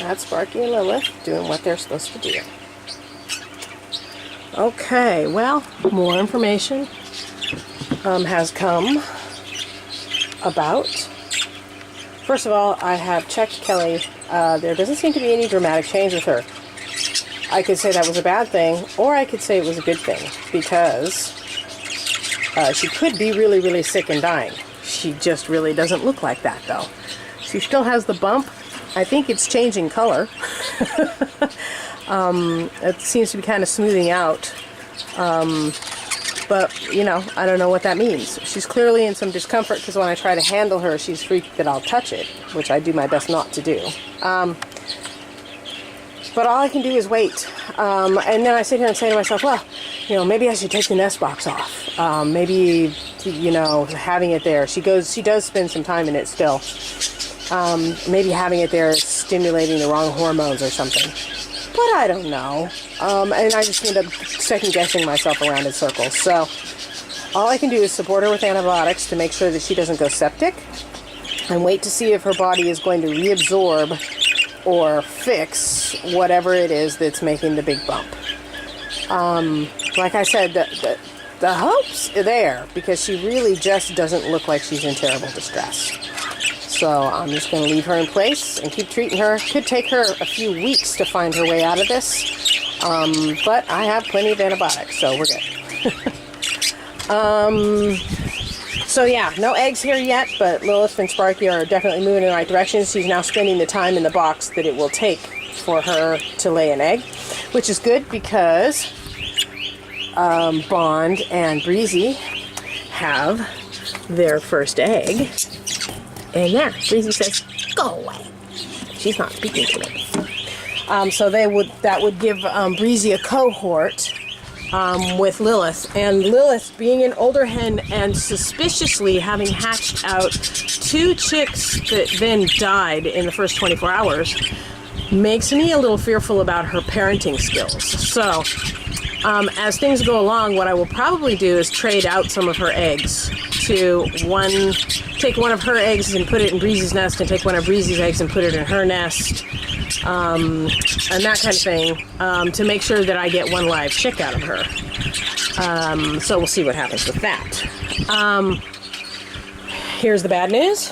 That's Sparky and Lilith doing what they're supposed to do. Okay, well, more information has come about. First of all, I have checked Kelly. There doesn't seem to be any dramatic change with her. I could say that was a bad thing, or I could say it was a good thing, because she could be really, really sick and dying. She just really doesn't look like that, though. She still has the bump. I think it's changing color. It seems to be kind of smoothing out. But, you know, I don't know what that means. She's clearly in some discomfort, because when I try to handle her, she's freaked that I'll touch it, which I do my best not to do. But all I can do is wait. And then I sit here and say to myself, well, you know, maybe I should take the nest box off. Maybe, you know, having it there. She does spend some time in it still. Maybe having it there is stimulating the wrong hormones or something. But I don't know. And I just end up second-guessing myself around in circles. So all I can do is support her with antibiotics to make sure that she doesn't go septic, and wait to see if her body is going to reabsorb or fix whatever it is that's making the big bump. Like I said, the hope's there, because she really just doesn't look like she's in terrible distress. So I'm just going to leave her in place and keep treating her. Could take her a few weeks to find her way out of this, but I have plenty of antibiotics, so we're good. So yeah, no eggs here yet, but Lilith and Sparky are definitely moving in the right direction. She's now spending the time in the box that it will take for her to lay an egg, which is good, because Bond and Breezy have their first egg. And yeah, Breezy says, go away. She's not speaking to me. So that would give Breezy a cohort with Lilith. And Lilith, being an older hen and suspiciously having hatched out 2 chicks that then died in the first 24 hours, makes me a little fearful about her parenting skills. So as things go along, what I will probably do is trade out some of her eggs to take one of her eggs and put it in Breezy's nest, and take one of Breezy's eggs and put it in her nest, and that kind of thing, to make sure that I get one live chick out of her. So we'll see what happens with that. Here's the bad news.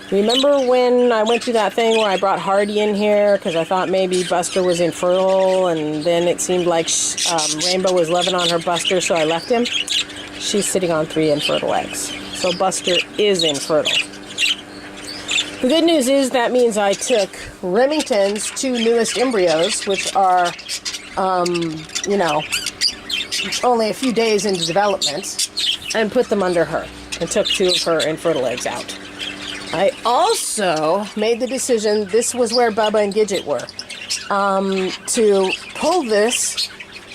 Remember when I went through that thing where I brought Hardy in here because I thought maybe Buster was infertile, and then it seemed like Rainbow was loving on her Buster, so I left him? She's sitting on 3 infertile eggs. So Buster is infertile. The good news is that means I took Remington's 2 newest embryos, which are, you know, only a few days into development, and put them under her, and took 2 of her infertile eggs out. I also made the decision, this was where Bubba and Gidget were, to pull this,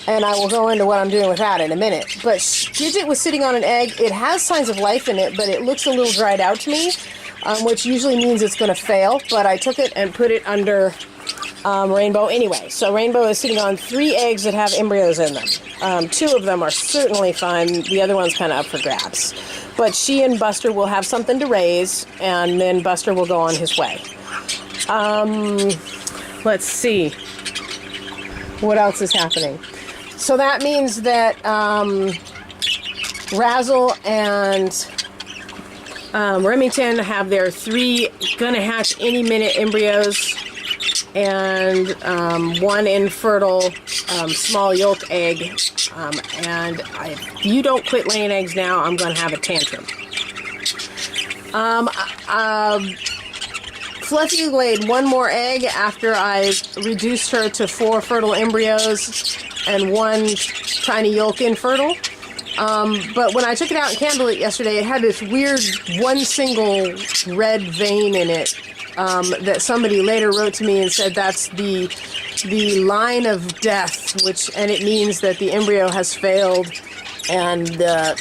and I will go into what I'm doing with that in a minute. But Gidget was sitting on an egg. It has signs of life in it, but it looks a little dried out to me, which usually means it's going to fail. But I took it and put it under Rainbow anyway. So Rainbow is sitting on 3 eggs that have embryos in them. 2 of them are certainly fine. The other one's kind of up for grabs. But she and Buster will have something to raise, and then Buster will go on his way. Let's see. What else is happening? So that means that Razzle and Remington have their 3 gonna hatch any minute embryos, and 1 infertile small yolk egg. And if you don't quit laying eggs now, I'm gonna have a tantrum. Fluffy laid 1 more egg after I reduced her to 4 fertile embryos and 1 tiny yolk infertile. But when I took it out and candled it yesterday, it had this weird 1 single red vein in it that somebody later wrote to me and said that's the line of death, and it means that the embryo has failed and the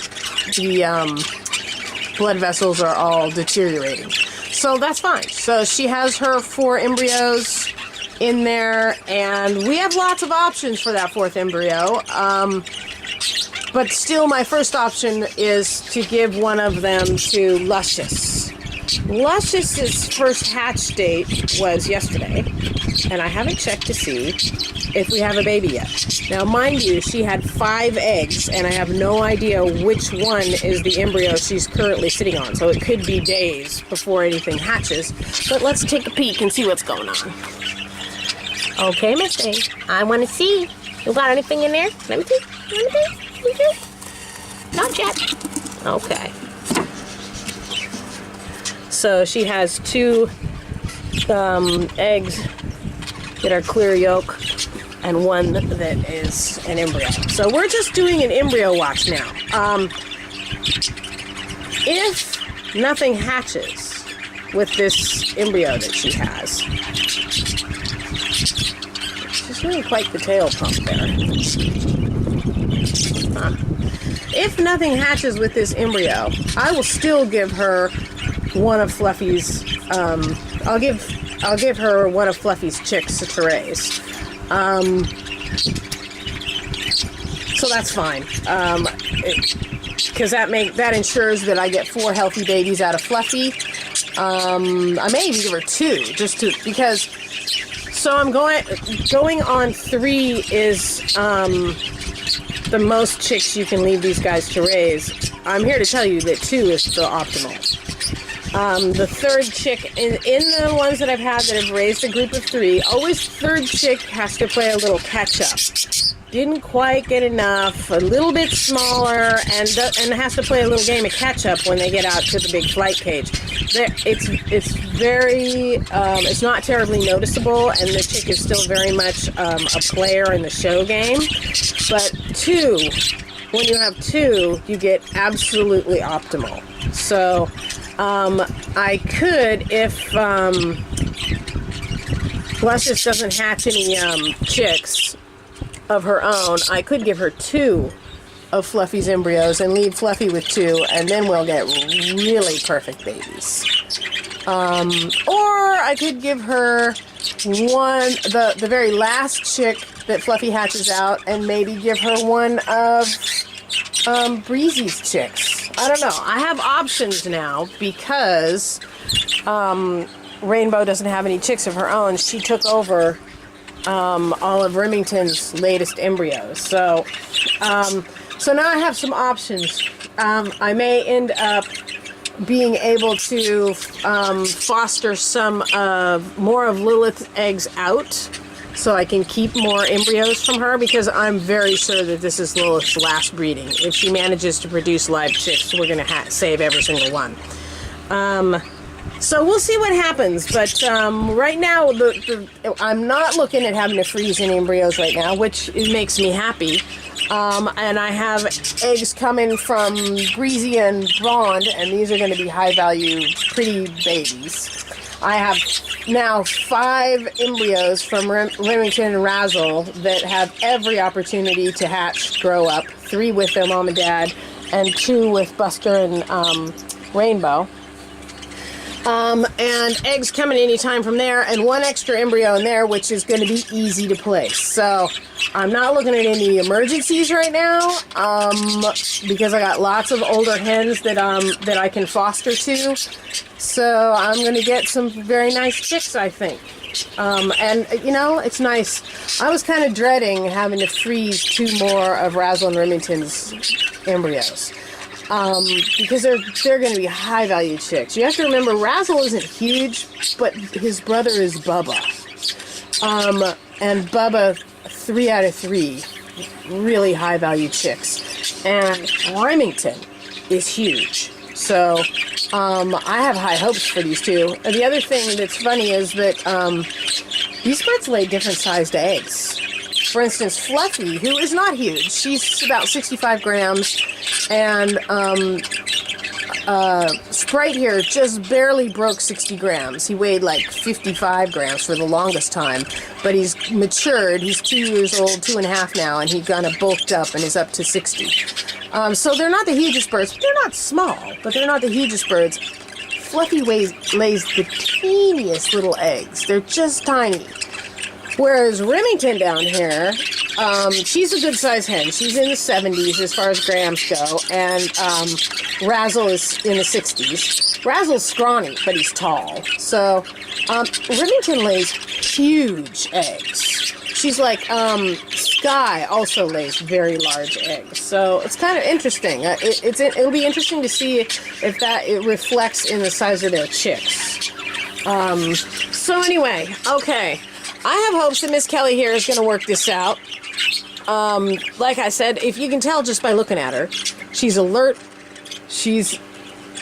blood vessels are all deteriorating. So that's fine. So she has her 4 embryos in there, and we have lots of options for that 4th embryo. But still, my first option is to give one of them to Luscious. Luscious's first hatch date was yesterday, and I haven't checked to see if we have a baby yet. Now, mind you, she had 5 eggs, and I have no idea which one is the embryo she's currently sitting on, so it could be days before anything hatches. But let's take a peek and see what's going on. Okay, Miss A, I want to see. You got anything in there? Let me see. Let me see. Not yet. Okay. So she has 2 eggs that are clear yolk and 1 that is an embryo. So we're just doing an embryo watch now. If nothing hatches with this embryo that she has, she's really quite the tail pump there. If nothing hatches with this embryo, I will still give her one of Fluffy's, I'll give her one of Fluffy's chicks to raise. So that's fine. Because that ensures that I get 4 healthy babies out of Fluffy. I may even give her 2, because, so I'm going on 3 is, the most chicks you can leave these guys to raise. I'm here to tell you that 2 is the optimal. The 3rd chick, in the ones that I've had that have raised a group of 3, always 3rd chick has to play a little catch-up. Didn't quite get enough, a little bit smaller, and has to play a little game of catch-up when they get out to the big flight cage. It's very, it's not terribly noticeable, and the chick is still very much a player in the show game. But 2, when you have 2, you get absolutely optimal. So, I could, if Luscious doesn't hatch any chicks of her own, I could give her 2 of Fluffy's embryos and leave Fluffy with 2, and then we'll get really perfect babies. Or I could give her the very last chick that Fluffy hatches out, and maybe give her one of Breezy's chicks. I don't know. I have options now because Rainbow doesn't have any chicks of her own. She took over all of Remington's latest embryos. So now I have some options. I may end up being able to foster more of Lilith's eggs out, so I can keep more embryos from her, because I'm very sure that this is Lilith's last breeding. If she manages to produce live chicks, we're going to save every single one. So we'll see what happens, but right now I'm not looking at having to freeze any embryos right now, which makes me happy. And I have eggs coming from Breezy and Bond, and these are going to be high-value, pretty babies. I have now 5 embryos from Remington and Razzle that have every opportunity to hatch, grow up. 3 with their mom and dad, and 2 with Buster and Rainbow. And eggs coming anytime from there, and 1 extra embryo in there, which is going to be easy to place. So I'm not looking at any emergencies right now, because I got lots of older hens that I can foster to. So I'm going to get some very nice chicks, I think. And, you know, it's nice. I was kind of dreading having to freeze 2 more of Razzle and Remington's embryos. Because they're going to be high-value chicks. You have to remember, Razzle isn't huge, but his brother is Bubba. And Bubba, 3 out of 3, really high-value chicks. And Remington is huge. So, I have high hopes for these 2. And the other thing that's funny is that these birds lay different-sized eggs. For instance, Fluffy, who is not huge, she's about 65 grams, and Sprite here just barely broke 60 grams. He weighed like 55 grams for the longest time, but he's matured. He's 2 years old, 2.5 now, and he kind of bulked up and is up to 60. So they're not the hugest birds, but they're not small, but they're not the hugest birds. Fluffy lays the teeniest little eggs. They're just tiny. Whereas Remington down here she's a good size hen. She's in the 70s as far as grams go, and Razzle is in the 60s. Razzle's scrawny, but he's tall. So Remington lays huge eggs. She's like, Sky also lays very large eggs. So it's kind of interesting. It'll be interesting to see if it reflects in the size of their chicks. So anyway, okay. I have hopes that Miss Kelly here is going to work this out. Like I said, if you can tell just by looking at her, she's alert. She's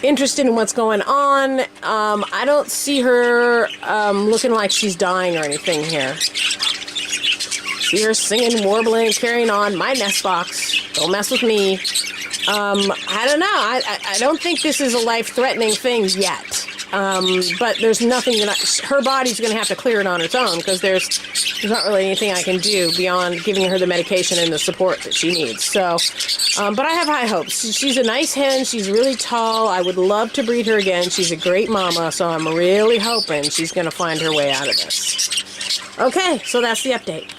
interested in what's going on. I don't see her looking like she's dying or anything here. See her singing, warbling, carrying on. My nest box. Don't mess with me. I don't know. I don't think this is a life-threatening thing yet. But there's nothing that her body's going to have to clear it on its own, because there's not really anything I can do beyond giving her the medication and the support that she needs. So, but I have high hopes. She's a nice hen. She's really tall. I would love to breed her again. She's a great mama, so I'm really hoping she's going to find her way out of this. Okay, so that's the update.